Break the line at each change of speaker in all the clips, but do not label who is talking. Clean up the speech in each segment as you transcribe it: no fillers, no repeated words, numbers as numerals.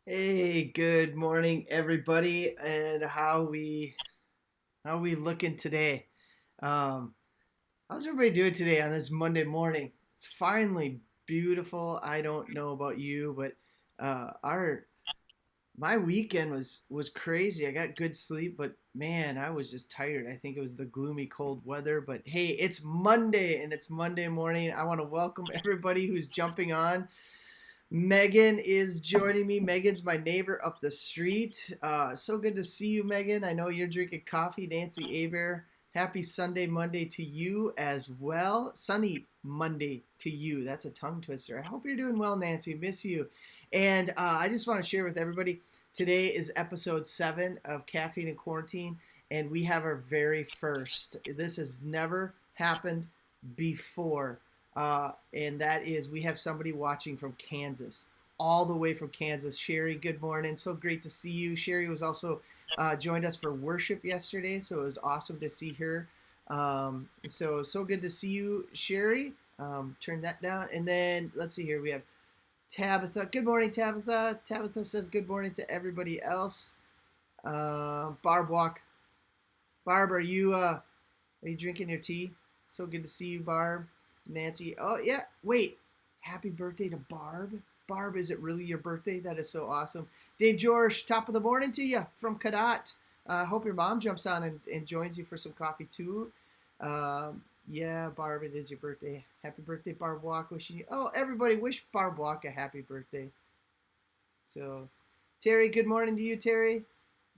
Hey, good morning, everybody, and how we looking today? Um, how's everybody doing today on this Monday morning? It's finally beautiful. I don't know about you, but our my weekend was crazy. I got good sleep, but man, I was just tired. I think it was the gloomy cold weather, but hey, it's Monday and it's Monday morning. I want to welcome everybody who's jumping on. Megan is joining me. Megan's my neighbor up the street. So good to see you, Megan. I know you're drinking coffee. Nancy Aber, happy Sunday, Monday to you as well. Sunny Monday to you. That's a tongue twister. I hope you're doing well, Nancy. Miss you. And I just want to share with everybody today is episode 7 of Caffeine and Quarantine, and we have our very first. This has never happened before. And that is we have somebody watching from Kansas, all the way from Kansas. Sherry, good morning. So great to see you. Sherry was also joined us for worship yesterday, so it was awesome to see her. So good to see you, Sherry. Turn that down, and then let's see here. We have Tabitha. Good morning, Tabitha. Tabitha says good morning to everybody else. Barb Walk. Barb, are you drinking your tea? So good to see you, Barb. Nancy. Oh, yeah. Wait. Happy birthday to Barb. Barb, is it really your birthday? That is so awesome. Dave George, top of the morning to you from Cadat. I hope your mom jumps on and joins you for some coffee too. Yeah, Barb, it is your birthday. Happy birthday, Barb Walk. Wishing you. Oh, everybody wish Barb Walk a happy birthday. So, Terry, good morning to you, Terry.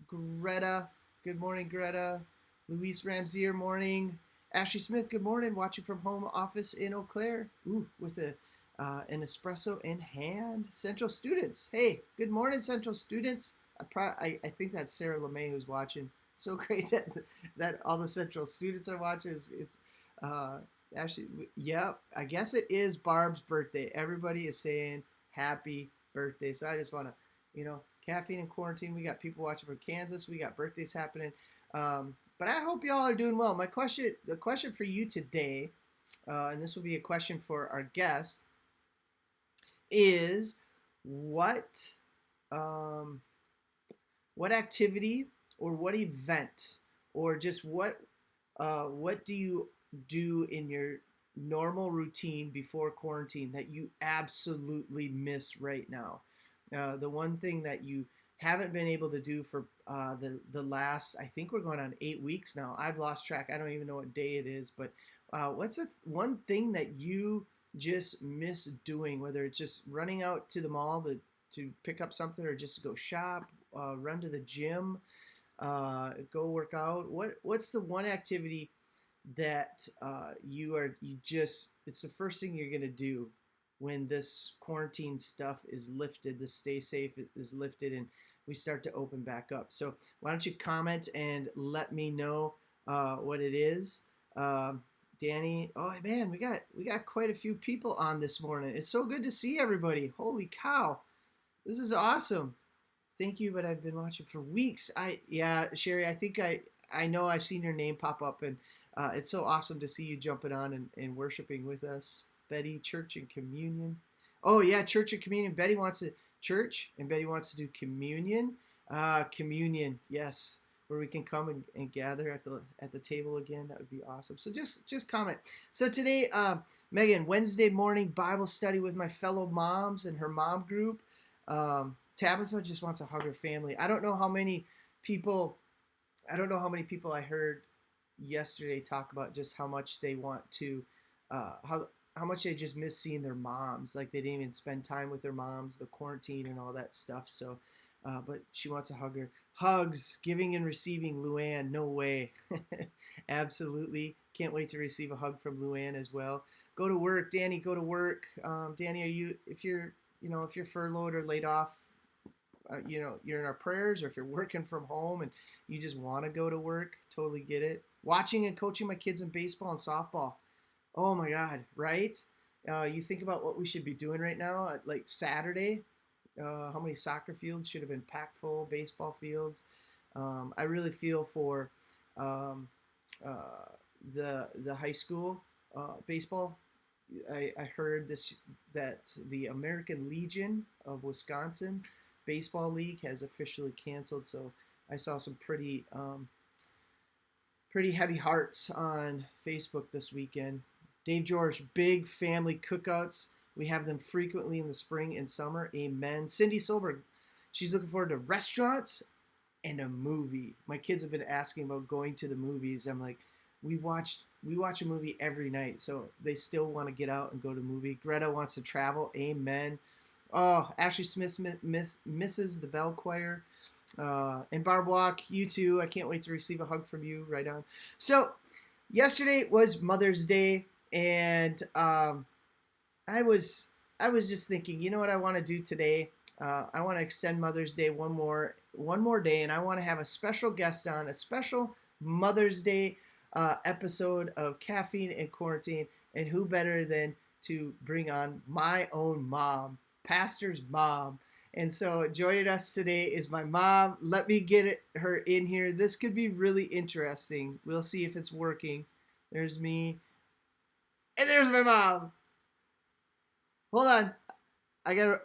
Greta, good morning, Greta. Luis Ramsier, morning. Ashley Smith, good morning. Watching from home office in Eau Claire. Ooh, with an espresso in hand. Central students, hey, good morning, Central students. I think that's Sarah LeMay who's watching. So great that all the Central students are watching. It's uh, Actually, yeah, I guess it is Barb's birthday. Everybody is saying happy birthday. So I just want to, caffeine and quarantine. We got people watching from Kansas. We got birthdays happening. But I hope y'all are doing well. The question for you today, and this will be a question for our guest, is what, um, what activity or what event or just what do you do in your normal routine before quarantine that you absolutely miss right now? The one thing that you haven't been able to do for the last, I think we're going on 8 weeks now. I've lost track. I don't even know what day it is, but what's the one thing that you just miss doing, whether it's just running out to the mall to pick up something or just go shop, run to the gym, go work out? What's the one activity that you just it's the first thing you're gonna do when this quarantine stuff is lifted, the stay safe is lifted, and we start to open back up? So why don't you comment and let me know what it is. Danny, oh man, we got quite a few people on this morning. It's so good to see everybody. Holy cow, this is awesome. Thank you, but I've been watching for weeks. Yeah, Sherry, I think I know I've seen your name pop up, and it's so awesome to see you jumping on and worshiping with us. Betty, church and communion. Oh yeah, church and communion. Betty wants to church, and Betty wants to do communion. Communion, yes, where we can come and gather at the table again. That would be awesome. So just comment. So today, Megan, Wednesday morning Bible study with my fellow moms and her mom group. Tabitha just wants to hug her family. I don't know how many people. I don't know how many people I heard yesterday talk about just how much they want to, how much they just miss seeing their moms. Like they didn't even spend time with their moms, the quarantine and all that stuff. So, but she wants to hug her. Hugs, giving and receiving. Luann, no way. Absolutely, can't wait to receive a hug from Luann as well. Go to work, Danny. Go to work. Danny, if you're furloughed or laid off, you're in our prayers, or if you're working from home and you just want to go to work, totally get it. Watching and coaching my kids in baseball and softball. Oh my God, right? You think about what we should be doing right now, like Saturday, how many soccer fields should have been packed full, baseball fields. I really feel for um, the high school baseball. I heard that the American Legion of Wisconsin baseball league has officially canceled. So I saw some pretty heavy hearts on Facebook this weekend. Dave George, big family cookouts. We have them frequently in the spring and summer. Amen. Cindy Solberg, she's looking forward to restaurants and a movie. My kids have been asking about going to the movies. I'm like, we watch a movie every night, so they still want to get out and go to the movie. Greta wants to travel. Amen. Oh, Ashley Smith misses the bell choir. And Barb Walk, you too. I can't wait to receive a hug from you. Right on. So, yesterday was Mother's Day, and I was just thinking, you know what I want to do today? I want to extend Mother's Day one more day, and I want to have a special guest on, a special Mother's Day episode of Caffeine and Quarantine, and who better than to bring on my own mom, Pastor's mom. And so joining us today is my mom. Let me get her in here. This could be really interesting. We'll see if it's working. There's me, and there's my mom. Hold on. I gotta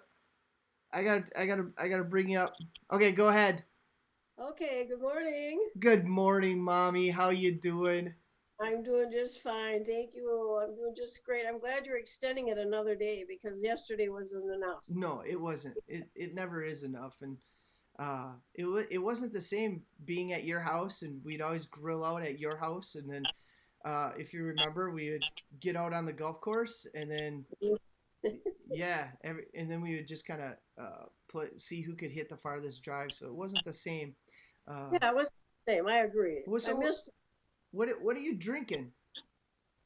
bring you up. Okay, go ahead.
Okay, good morning.
Good morning, mommy. How you doing?
I'm doing just fine. Thank you. I'm doing just great. I'm glad you're extending it another day because yesterday wasn't enough.
No, it wasn't. It never is enough, and it wasn't the same being at your house, and we'd always grill out at your house, and then if you remember, we would get out on the golf course, and then yeah, and then we would just kind of see who could hit the farthest drive. So it wasn't the same.
Yeah, it was the same. I agree.
Well,
I
so
missed.
what are you drinking?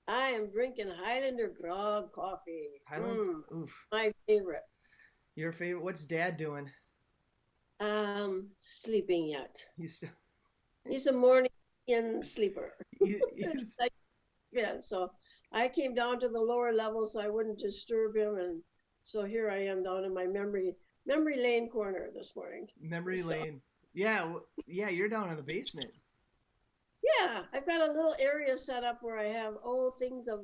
I am drinking Highlander Grog coffee.
Highland. Oof.
My favorite.
Your favorite? What's Dad doing?
Sleeping yet.
He's still.
He's a morning sleeper.
He's,
Like, yeah, so I came down to the lower level so I wouldn't disturb him, and so here I am down in my memory lane corner this morning.
Memory lane. Yeah, yeah. You're down in the basement.
Yeah, I've got a little area set up where I have things of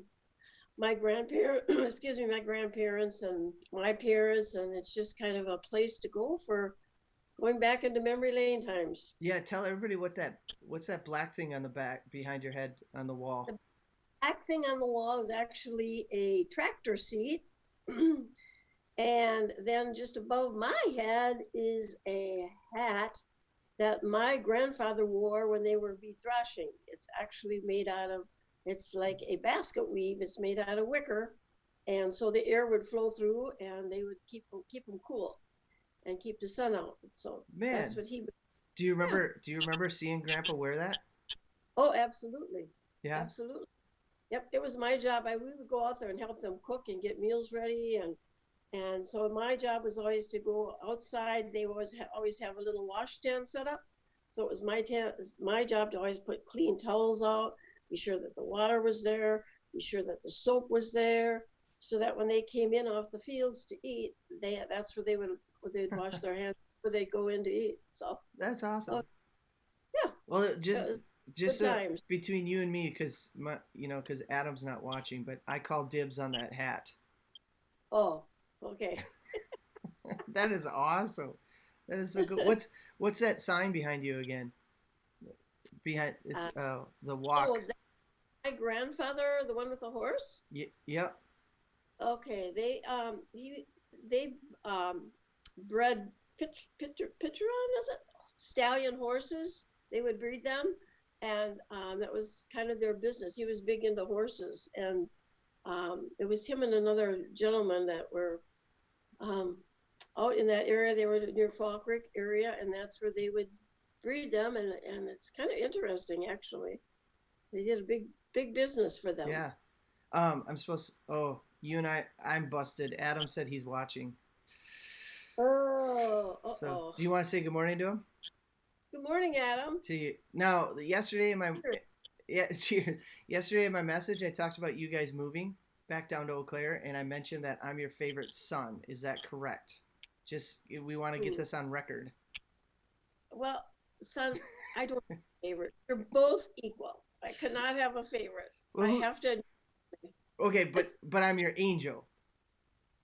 my grandparents, excuse me, my grandparents and my parents, and it's just kind of a place to go for going back into memory lane times.
Yeah, tell everybody what's that black thing on the back behind your head on the wall?
The black thing on the wall is actually a tractor seat. And then just above my head is a hat that my grandfather wore when they were bee thrashing. It's actually made out of, it's like a basket weave. It's made out of wicker. And so the air would flow through and they would keep them cool and keep the sun out. So
Man,
that's what he would.
do you remember seeing Grandpa wear that?
Oh, absolutely.
Yeah.
Absolutely. Yep. It was my job. We would go out there and help them cook and get meals ready. And so my job was always to go outside. They always have a little wash stand set up. So it was my job to always put clean towels out, be sure that the water was there, be sure that the soap was there, so that when they came in off the fields to eat, that's where they'd wash their hands before they'd go in to eat. So
that's awesome.
Yeah.
Well, just between you and me, because because Adam's not watching, but I call dibs on that hat.
Oh. Okay.
That is awesome. That is so good. What's that sign behind you again? Behind it's the walk.
Oh, my grandfather, the one with the horse.
Yep.
Okay, they bred Pitcheron, is it? Stallion horses. They would breed them, and that was kind of their business. He was big into horses, and it was him and another gentleman that were out in that area. They were near Fall Creek area, and that's where they would breed them. And it's kind of interesting, actually. They did a big business for them.
Yeah. You and I'm busted. Adam said he's watching.
Oh.
So, do you want to say good morning to him?
Good morning, Adam.
To you. Now, yesterday in my cheers. Yesterday in my message, I talked about you guys moving back down to Eau Claire, and I mentioned that I'm your favorite son. Is that correct? Just we want to get this on record.
Well, son, I don't have a favorite. You're both equal. I could not have a favorite.
Well,
I have to.
Okay, but I'm your angel.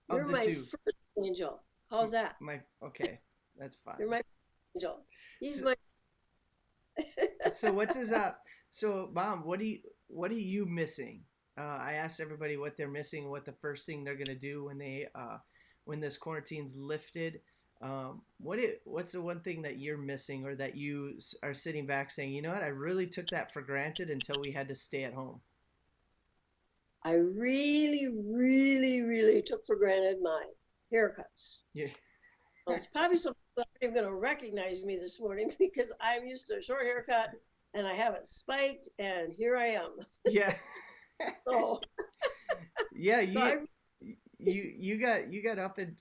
You're my first angel. How's that?
Okay, that's fine.
You're my angel. He's my.
So what's his So Mom, what are you missing? I asked everybody what they're missing, what the first thing they're gonna do when this quarantine's lifted. What's the one thing that you're missing, or that you are sitting back saying, you know what, I really took that for granted until we had to stay at home?
I really, really, really took for granted my haircuts.
Yeah.
Well, it's probably some people aren't even going to recognize me this morning because I'm used to a short haircut and I have it spiked, and here I am.
Yeah.
So.
Yeah, you got up and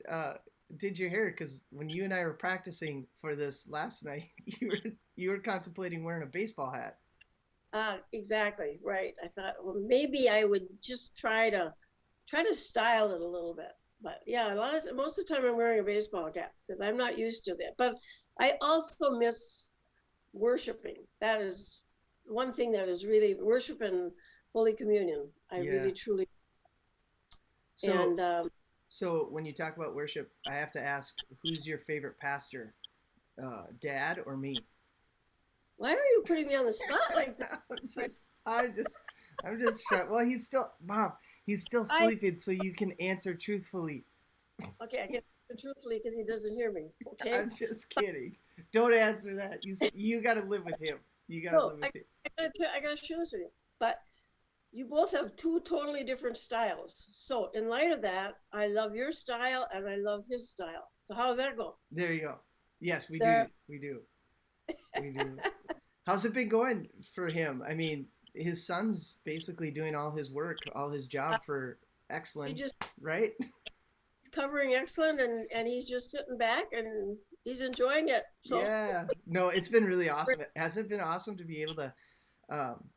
did your hair, because when you and I were practicing for this last night, you were contemplating wearing a baseball hat.
Exactly right. I thought, well, maybe I would just try to style it a little bit. But yeah, most of the time I'm wearing a baseball cap because I'm not used to that. But I also miss worshiping. That is one thing that is really worship and Holy Communion. I really truly.
So when you talk about worship, I have to ask, who's your favorite pastor, Dad or me?
Why are you putting me on the spot like that?
I'm just trying. Well, Mom, he's still sleeping, so you can answer truthfully.
Okay, I can answer truthfully because he doesn't hear me. Okay.
I'm just kidding. Don't answer that. You got to live with him. You got to live with him.
I got to share this with you. But you both have two totally different styles. So in light of that, I love your style and I love his style. So how's that go?
There you go. Yes, we do.
There.
We do. We do. How's it been going for him? I mean, his son's basically doing all his work, all his
Uh,
job for
he
Excellent,
just
right?
covering excellent, and he's just sitting back and he's enjoying it. So
Yeah. No, it's been really awesome. Has it been awesome to be able to,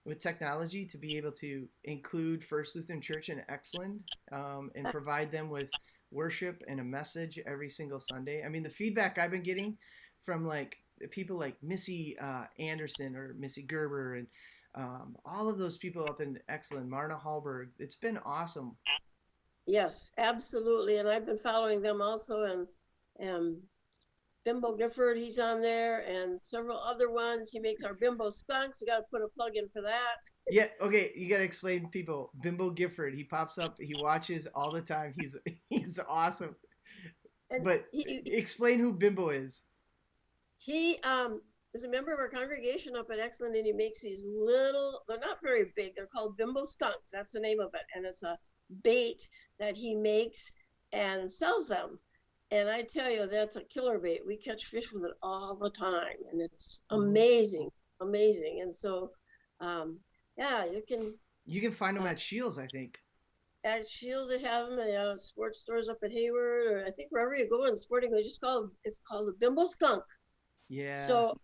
with technology, to be able to include First Lutheran Church in Excellent, and provide them with worship and a message every single Sunday? I mean, the feedback I've been getting from like people like Missy Anderson or Missy Gerber and all of those people up in Excellent, Marna Hallberg, it's been awesome.
yes, absolutely. And I've been following them also, and Bimbo Gifford, he's on there, and several other ones. He makes our Bimbo skunks. You got to put a plug in for that.
Yeah, okay, you gotta explain people. Bimbo Gifford, he pops up, he watches all the time. He's awesome.
And
But explain who Bimbo is.
he is a member of our congregation up at Excellent, and he makes these little. They're not very big. They're called Bimbo skunks. That's the name of it, and it's a bait that he makes and sells them. And I tell you, that's a killer bait. We catch fish with it all the time, and it's amazing, amazing. And so, yeah,
You can find them at Shields, I think.
at Shields they have them, and at sports stores up at Hayward, or I think wherever you go in sporting, they just call it's called a Bimbo skunk.
Yeah.
So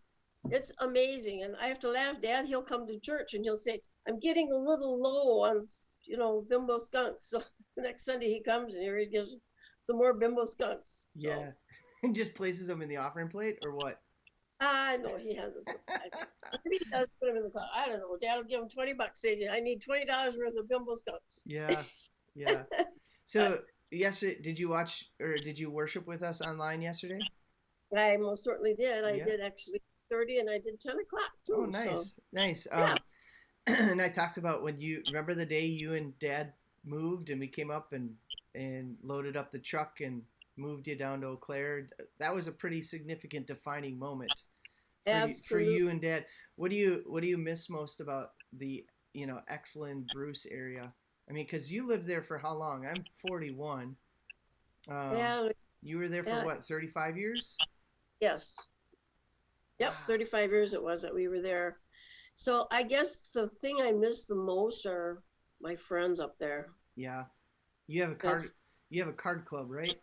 it's amazing, and I have to laugh. Dad, he'll come to church and he'll say, "I'm getting a little low on Bimbo skunks." So next Sunday he comes and here he gives some more Bimbo skunks.
Yeah. And just places them in the offering plate or what?
No, he hasn't. Maybe he does put them in the car. I don't know. Dad will give him $20. Say, I need $20 worth of Bimbo skunks.
Yeah. Yeah. So, yesterday, did you watch or did you worship with us online yesterday?
I most certainly did. I
Yeah.
did actually 30, and I did 10 o'clock too.
Oh, nice.
So,
Nice.
yeah.
And I talked about when you remember the day you and Dad moved and we came up and loaded up the truck and moved you down to Eau Claire. That was a pretty significant defining moment for you and Dad. What do you miss most about the Excellent Bruce area? I mean, because you lived there for how long? I'm 41.
Yeah.
You were there for what, 35 years?
Yes. Yep,
Wow.
35 years it was that we were there. So I guess the thing I miss the most are my friends up there.
Yeah. You have a card club, right?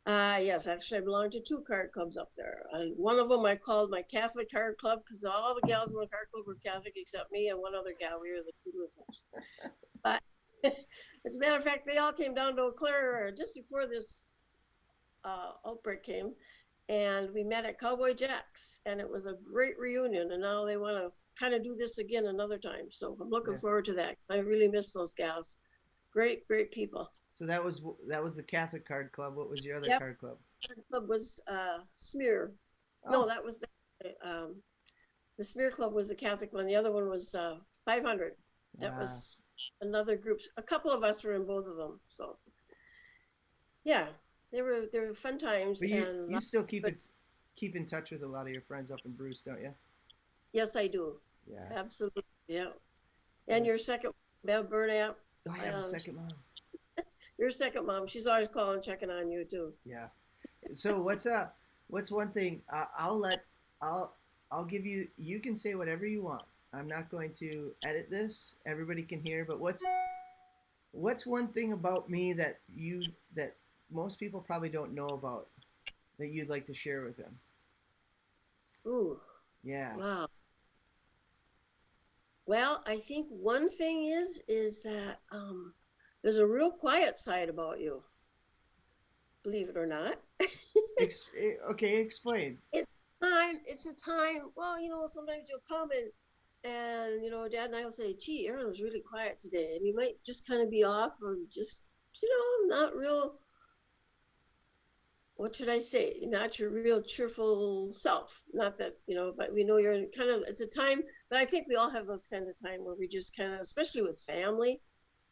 Yes, actually, I belong to 2 card clubs up there. And one of them I called my Catholic card club because all the gals in the card club were Catholic except me and one other gal. We were the 2 Lutherans. But as a matter of fact, they all came down to Eau Claire just before this outbreak came. And we met at Cowboy Jack's. And it was a great reunion. And now they want to kind of do this again another time. So I'm looking forward to that. I really miss those gals. Great, great people.
So that was the Catholic card club. What was your other card club?
The club was Smear. Oh. No, that was the Smear Club was the Catholic one. The other one was 500. That was another group. A couple of us were in both of them. So yeah, they were fun times.
But you still keep in touch with a lot of your friends up in Bruce, don't you?
Yes, I do.
Yeah.
Absolutely. Yeah. And your second, Bev Burnett.
Oh, I have a second mom.
Your second mom. She's always calling, checking on you too.
Yeah. So what's one thing I'll give you. You can say whatever you want. I'm not going to edit this. Everybody can hear. But what's one thing about me that most people probably don't know about that you'd like to share with them?
Ooh.
Yeah.
Wow. Well, I think one thing is that there's a real quiet side about you. Believe it or not.
Okay, explain.
It's a time. Well, sometimes you'll come and Dad and I will say, "Gee, Aaron was really quiet today," and you might just kind of be off or just not real. What should I say? Not your real cheerful self. Not that, but we know you're kind of, it's a time, but I think we all have those kinds of time where we just kind of, especially with family,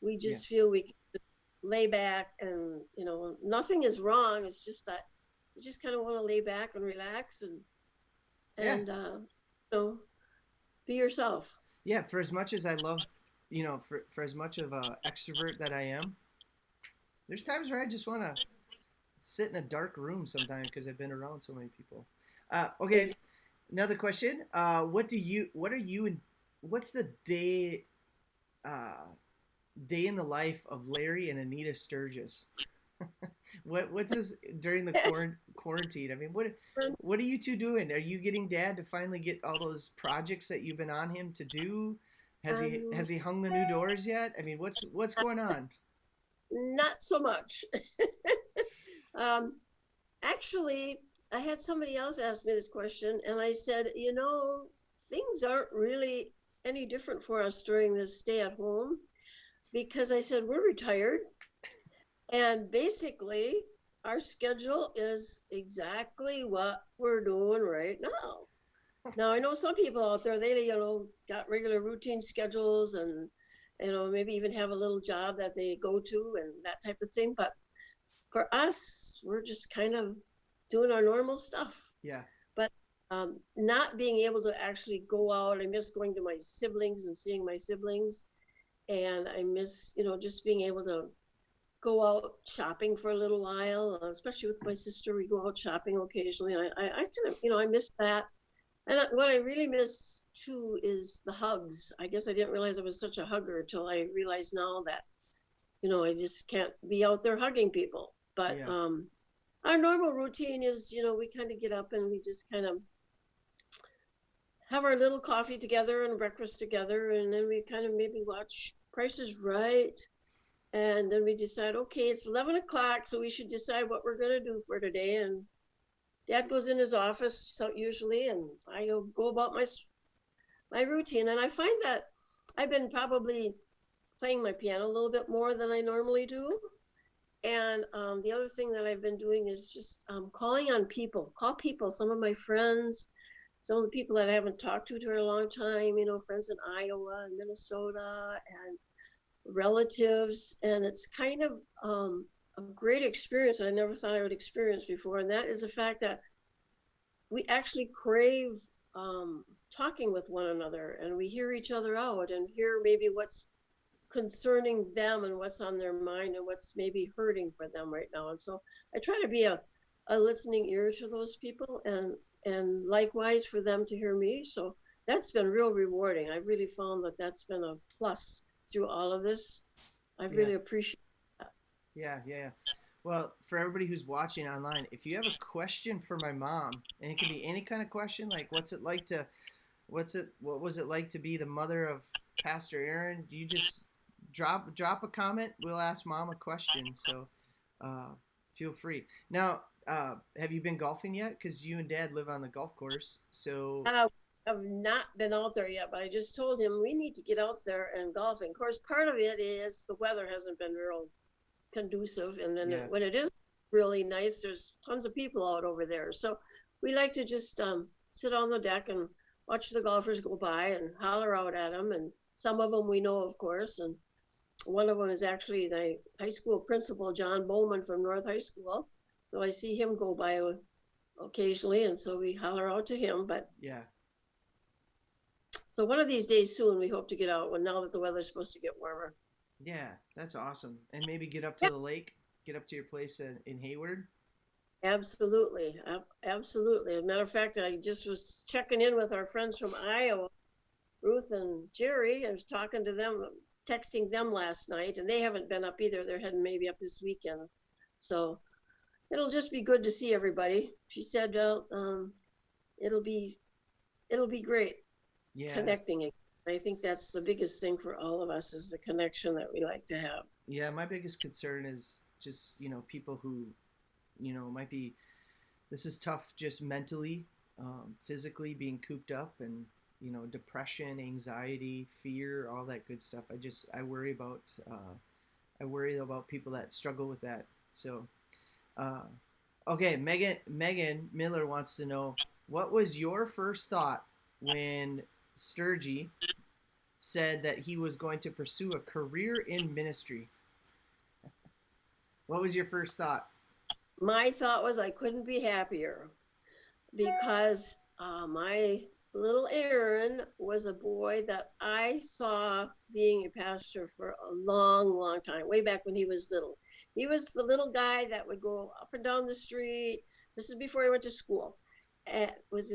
we just feel we can just lay back and, nothing is wrong. It's just that you just kind of want to lay back and relax and be yourself.
Yeah. For as much as I love, for as much of a extrovert that I am, there's times where I just want to sit in a dark room sometimes because I've been around so many people. Okay, another question. What are you, and what's the uh, day in the life of Larry and Anita Sturgis? What's this during the quarantine? I mean, what are you two doing? Are you getting Dad to finally get all those projects that you've been on him to do?
Um,
Has he hung the new doors yet? I mean, what's going on?
Not so much. um, Actually, I had somebody else ask me this question, and I said, things aren't really any different for us during this stay at home because I said we're retired, and basically our schedule is exactly what we're doing right now. Now I know some people out there, they got regular routine schedules, and maybe even have a little job that they go to and that type of thing, but for us, we're just kind of doing our normal stuff.
Yeah,
But not being able to actually go out, I miss going to my siblings and seeing my siblings. And I miss, just being able to go out shopping for a little while, especially with my sister. We go out shopping occasionally. I kind of, I miss that. And what I really miss too is the hugs. I guess I didn't realize I was such a hugger until I realize now that, I just can't be out there hugging people. But
yeah,
our normal routine is, we kind of get up and we just kind of have our little coffee together and breakfast together, and then we kind of maybe watch Price is Right, and then we decide, okay, it's 11 o'clock, so we should decide what we're going to do for today. And Dad goes in his office usually, and I go about my routine. And I find that I've been probably playing my piano a little bit more than I normally do. And the other thing that I've been doing is just calling on people, call people, some of my friends, some of the people that I haven't talked to for a long time, friends in Iowa and Minnesota and relatives. And it's kind of a great experience I never thought I would experience before. And that is the fact that we actually crave talking with one another, and we hear each other out and hear maybe what's concerning them and what's on their mind and what's maybe hurting for them right now. And so I try to be a listening ear to those people, and likewise for them to hear me. So that's been real rewarding. I really found that that's been a plus through all of this. I
yeah,
really appreciate that.
yeah. Well, for everybody who's watching online, if you have a question for my mom, and it can be any kind of question, like what was it like to be the mother of Pastor Aaron? You just drop a comment. We'll ask Mom a question. So uh, feel free. Now, have you been golfing yet? Because you and Dad live on the golf course. So
I've not been out there yet, but I just told him we need to get out there and golf. And of course, part of it is the weather hasn't been real conducive, and then
yeah,
when it is really nice, there's tons of people out over there. So we like to just sit on the deck and watch the golfers go by and holler out at them. And some of them we know, of course, and one of them is actually the high school principal, John Bowman from North High School. So I see him go by occasionally, and so we holler out to him. But
yeah,
so one of these days soon, we hope to get out, when now that the weather's supposed to get warmer.
yeah. That's awesome. And maybe get up to
Yeah,
the lake, get up to your place in Hayward.
absolutely. Absolutely. As a matter of fact, I just was checking in with our friends from Iowa, Ruth and Jerry. I was talking to them, texting them last night, and they haven't been up either. They're heading maybe up this weekend. So it'll just be good to see everybody. She said, well, it'll be great
Yeah,
connecting again. I think that's the biggest thing for all of us, is the connection that we like to have.
yeah. My biggest concern is just people who might be. This is tough, just mentally, physically being cooped up, and depression, anxiety, fear, all that good stuff. I worry about people that struggle with that. So, uh, okay, Megan Miller wants to know, what was your first thought when Sturgy said that he was going to pursue a career in ministry? What was your first thought?
My thought was I couldn't be happier, because my little Aaron was a boy that I saw being a pastor for a long, long time, way back when he was little. He was the little guy that would go up and down the street. This is before he went to school, was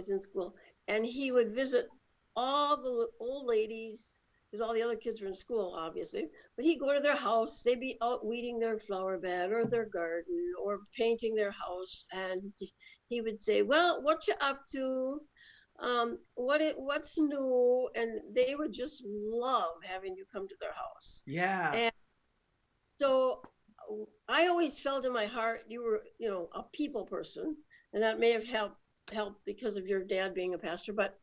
in school, and he would visit all the old ladies because all the other kids were in school, obviously. But he'd go to their house. They'd be out weeding their flower bed or their garden or painting their house, and he would say, "Well, what you up to? What's new?" And they would just love having you come to their house.
Yeah.
And so I always felt in my heart you were, a people person, and that may have helped because of your dad being a pastor. But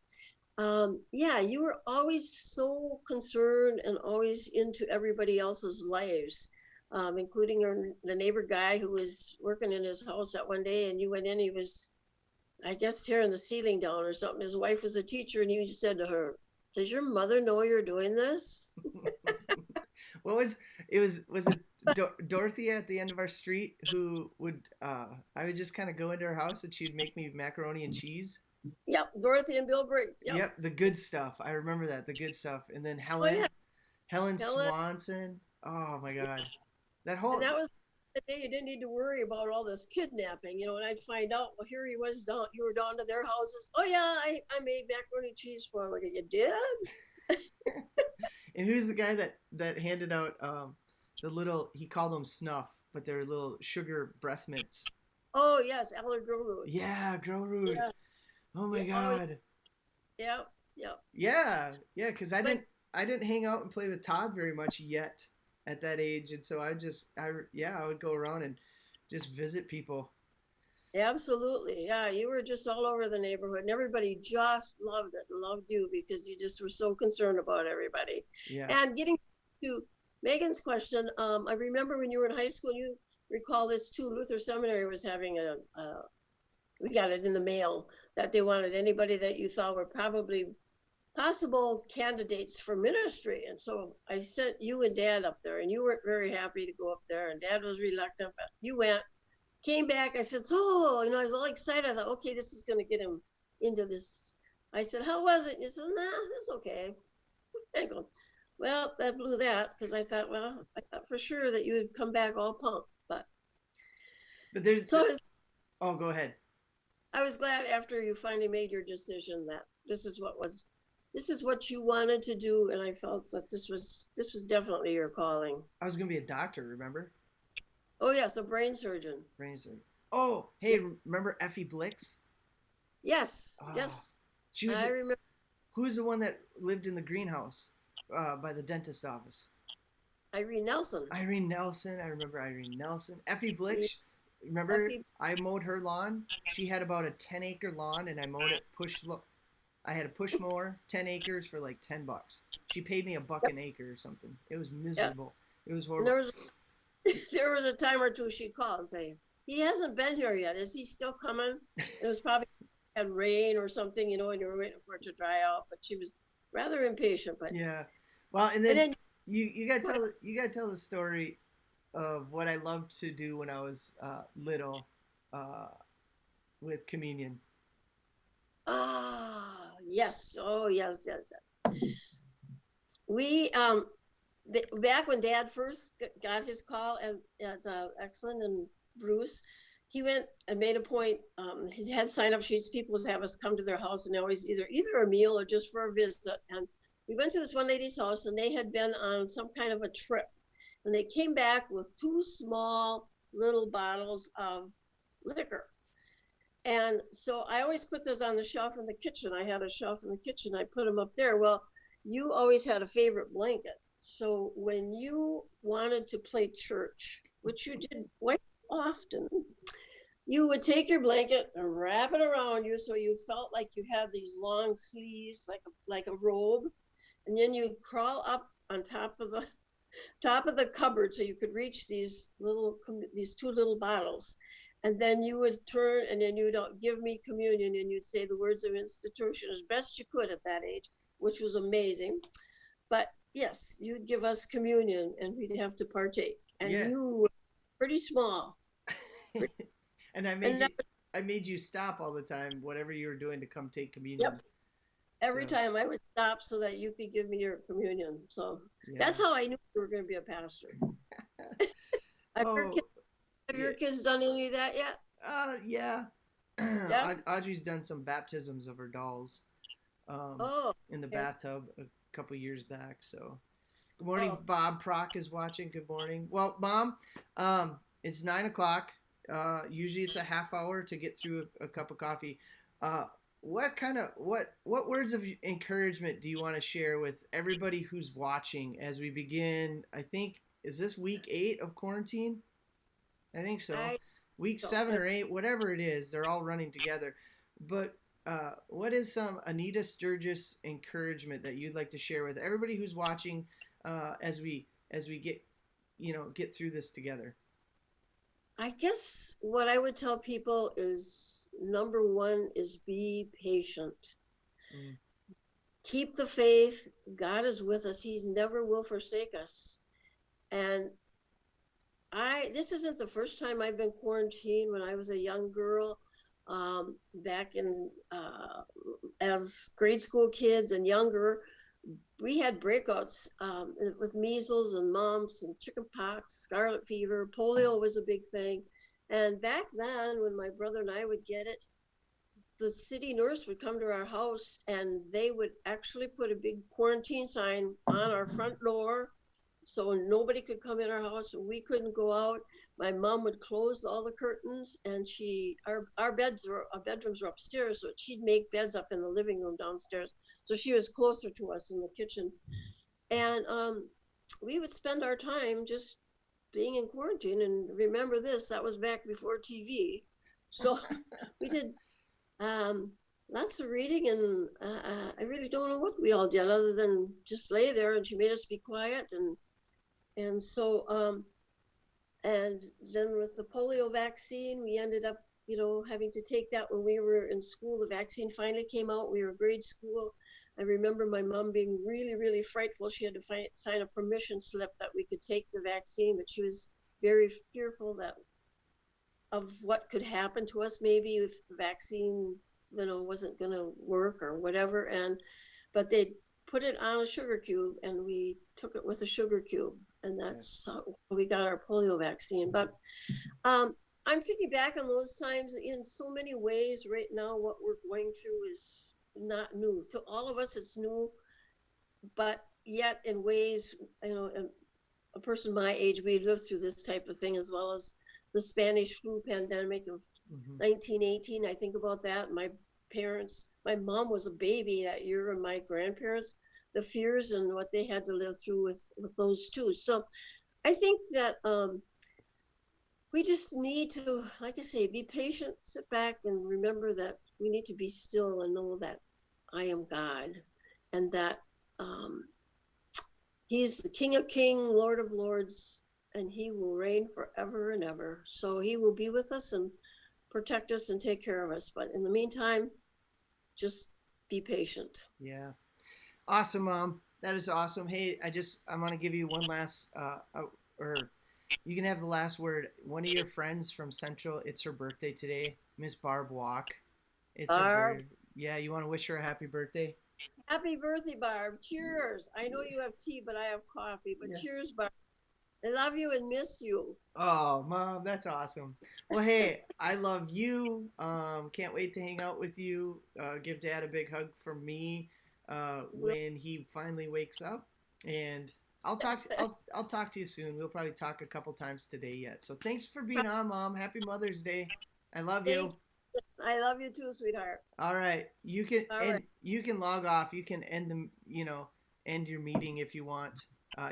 yeah, you were always so concerned and always into everybody else's lives, including the neighbor guy who was working in his house that one day, and you went in. He was, I guess, tearing the ceiling down or something. His wife was a teacher, and you said to her, "Does your mother know you're doing this?"
What was it? Was it Dorothy at the end of our street who would I would just kind of go into her house and she'd make me macaroni and cheese.
Yep, Dorothy and Bill Briggs. Yep.
Yep, the good stuff. I remember that, the good stuff. And then
Oh yeah,
Helen
Helen.
Swanson. Oh my God, that
And
whole
that was the day you didn't need to worry about all this kidnapping, and I'd find out, well, here he was down, you were down to their houses. Oh yeah, I made macaroni and cheese for him. Like, you did?
and who's the guy that handed out the little, he called them snuff, but they're little sugar breath mints.
Oh yes, Allard Growroot.
Yeah, Grow Root.
Yeah,
Oh my
yeah, oh,
God.
yeah, yeah.
Yeah, yeah, because
But
I didn't hang out and play with Todd very much yet at that age, and so I would go around and just visit people.
absolutely, yeah, you were just all over the neighborhood, and everybody just loved it and loved you because you just were so concerned about everybody.
Yeah.
And getting to Megan's question, I remember when you were in high school, you recall this too. Luther Seminary was having we got it in the mail that they wanted anybody that you thought were probably possible candidates for ministry. And so I sent you and Dad up there, and you weren't very happy to go up there, and Dad was reluctant, but you went, came back. I said, so, I was all excited. I thought, okay, this is going to get him into this. I said, how was it? And you said, nah, it's okay. I go, well, that blew that because I thought, well, I thought for sure that you would come back all pumped. But
But there's
so
oh, go ahead.
I was glad after you finally made your decision that this is what you wanted to do, and I felt that this was definitely your calling.
I was gonna be a doctor, remember?
Oh yes, a brain surgeon.
Brain surgery. Oh, hey, remember Effie Blix?
Yes,
Oh,
yes,
she was.
I remember.
Who's the one that lived in the greenhouse by the dentist office?
Irene Nelson.
Irene Nelson. I remember Irene Nelson. Effie Blix. Remember,
Effie-
I mowed her lawn. She had about a 10-acre lawn, and I mowed it I had a push mower, 10 acres for like $10. She paid me $1 an acre or something. It was miserable. It was
And
horrible.
there was a time or two she called and say, he hasn't been here yet. Is he still coming? It was probably had rain or something, and you were waiting for it to dry out. But she was rather impatient. But
Yeah. Well, and
and
then
then
you gotta tell the story of what I loved to do when I was little uh, with communion.
yes, oh yes, yes, yes. We back when Dad first got his call at Exlin and Bruce, he went and made a point. He had sign up sheets. People would have us come to their house, and always either a meal or just for a visit. And we went to this one lady's house, and they had been on some kind of a trip, and they came back with two small little bottles of liquor. And so I always put those on the shelf in the kitchen. I had a shelf in the kitchen. I put them up there. Well, you always had a favorite blanket. So when you wanted to play church, which you did quite often, you would take your blanket and wrap it around you so you felt like you had these long sleeves, like a robe, and then you'd crawl up on top of the cupboard so you could reach these two little bottles. And then you would turn, and then you'd give me communion, and you'd say the words of institution as best you could at that age, which was amazing. But yes, you'd give us communion, and we'd have to partake. And
Yeah.
you were pretty small.
And
And
I made you stop all the time, whatever you were doing, to come take communion.
Yep. every
So
time I would stop so that you could give me your communion. So
yeah.
that's how I knew you were going to be a pastor. Have your
Oh
kids, have
yeah.
your kids done any of that yet?
Yeah.
Yeah.
Audrey's done some baptisms of her dolls um,
Oh,
in the
okay.
bathtub a couple years back. So good morning,
Oh,
Bob Prock is watching. Good morning. Well, Mom, it's 9 o'clock. Usually it's a half hour to get through a cup of coffee. Uh, what words of encouragement do you want to share with everybody who's watching as we begin? I think is this week 8 of quarantine? I think so.
I
Week
so
7 or 8, whatever it is, they're all running together. But what is some Anita Sturgis encouragement that you'd like to share with everybody who's watching as we get through this together?
I guess what I would tell people is number one is be patient.
Mm,
Keep the faith. God is with us. He's never will forsake us. And this isn't the first time I've been quarantined. When I was a young girl, back in as grade school kids and younger, we had breakouts with measles and mumps and chickenpox, scarlet fever, polio was a big thing. And back then, when my brother and I would get it, the city nurse would come to our house and they would actually put a big quarantine sign on our front door so nobody could come in our house and we couldn't go out. My mom would close all the curtains and our bedrooms were upstairs, so she'd make beds up in the living room downstairs. So she was closer to us in the kitchen. And we would spend our time just being in quarantine. And remember this, that was back before TV. So we did lots of reading, and I really don't know what we all did other than just lay there. And she made us be quiet, and so and then with the polio vaccine, we ended up, having to take that when we were in school. The vaccine finally came out. We were grade school. I remember my mom being really, really frightful. She had to sign a permission slip that we could take the vaccine, but she was very fearful of what could happen to us maybe if the vaccine wasn't going to work or whatever. But they put it on a sugar cube and we took it with a sugar cube, and that's how we got our polio vaccine. But I'm thinking back on those times in so many ways. Right now what we're going through is not new to all of us. It's new, but yet in ways, a person my age, we lived through this type of thing, as well as the Spanish flu pandemic of
mm-hmm.
1918. I think about that. My mom was a baby that year, and my grandparents, the fears and what they had to live through with those too. So I think that we just need to, like I say, be patient, sit back, and remember that we need to be still and know that I am God, and that He's the King of Kings, Lord of Lords, and He will reign forever and ever. So He will be with us and protect us and take care of us. But in the meantime, just be patient.
Yeah. Awesome, Mom. That is awesome. Hey, I want to give you one last or you can have the last word. One of your friends from Central, it's her birthday today, Miss Barb Walk. It's her
Barb,
birthday. Yeah, you want to wish her a happy birthday?
happy birthday, Barb. Cheers. I know you have tea, but I have coffee. But
Yeah.
cheers, Barb. I love you and miss you.
Oh, Mom, that's awesome. Well, hey, I love you. Can't wait to hang out with you. Give Dad a big hug from me when he finally wakes up, and I'll talk to you soon. We'll probably talk a couple times today yet. So thanks for being on, Mom. Happy Mother's Day. I love you.
I love you too, sweetheart.
All right, you can log off. You can end your meeting if you want.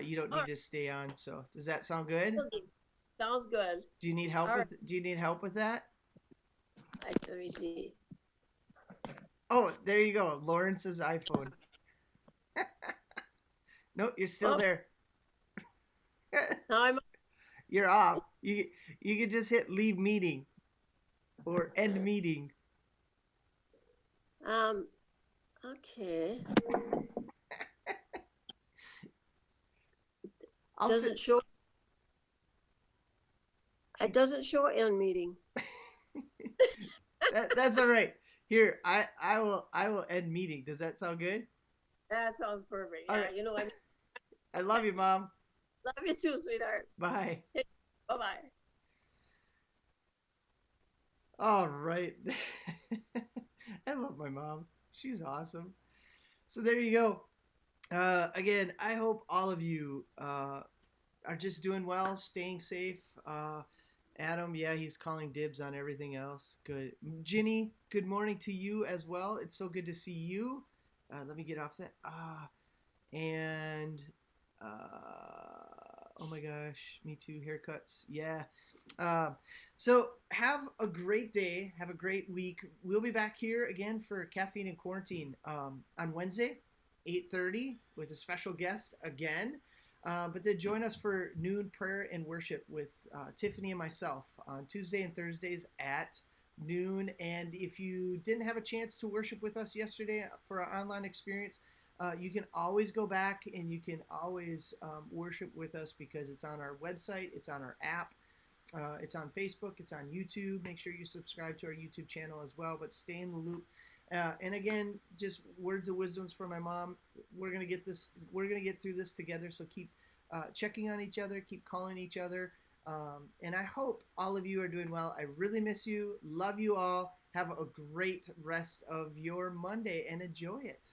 You don't need to stay on. So does that sound good?
Sounds good.
Do you need help with that?
Let me see.
Oh, there you go. Lawrence's iPhone. Nope, you're still there.
Now
You're off. You can just hit leave meeting or end meeting.
Okay. It doesn't show end meeting.
That's all right. Here, I will end meeting. Does that sound good?
That sounds perfect.
All
Yeah,
right.
I mean,
I love you, Mom.
love you too, sweetheart.
Bye.
Bye bye.
All right. I love my mom. She's awesome. So there you go. Again, I hope all of you are just doing well, staying safe. Adam, yeah, he's calling dibs on everything else. Good. Ginny, good morning to you as well. It's so good to see you. Let me get off that. And oh my gosh, me too. Haircuts, yeah. Uh, so have a great day. Have a great week. We'll be back here again for Caffeine and Quarantine on Wednesday, 8:30, with a special guest again. But then join us for noon prayer and worship with Tiffany and myself on Tuesday and Thursdays at noon. And if you didn't have a chance to worship with us yesterday for our online experience, you can always go back and you can always worship with us because it's on our website, it's on our app, it's on Facebook, it's on YouTube. Make sure you subscribe to our YouTube channel as well, but stay in the loop. And again, just words of wisdoms for my mom. We're gonna get this. We're gonna get through this together. So keep checking on each other, keep calling each other, and I hope all of you are doing well. I really miss you. Love you all. Have a great rest of your Monday and enjoy it.